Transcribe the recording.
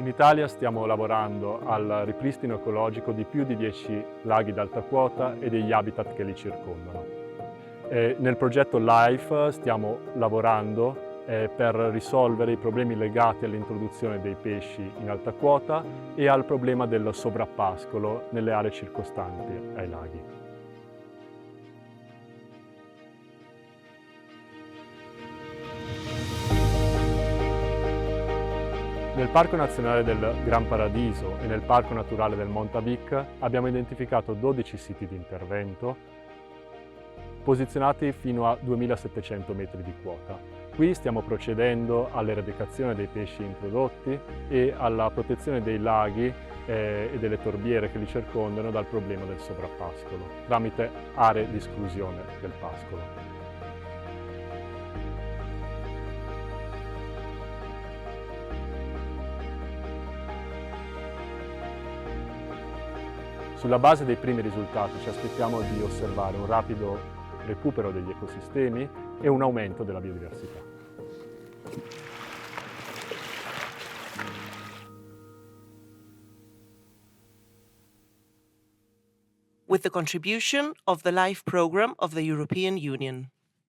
In Italia stiamo lavorando al ripristino ecologico di più di 10 laghi d'alta quota e degli habitat che li circondano. Nel progetto LIFE stiamo lavorando per risolvere i problemi legati all'introduzione dei pesci in alta quota e al problema del sovrappascolo nelle aree circostanti ai laghi. Nel Parco Nazionale del Gran Paradiso e nel Parco Naturale del Montavic abbiamo identificato 12 siti di intervento posizionati fino a 2700 metri di quota. Qui stiamo procedendo all'eradicazione dei pesci introdotti e alla protezione dei laghi e delle torbiere che li circondano dal problema del sovrappascolo, tramite aree di esclusione del pascolo. Sulla base dei primi risultati ci aspettiamo di osservare un rapido recupero degli ecosistemi e un aumento della biodiversità. With the contribution of the LIFE program of the European Union.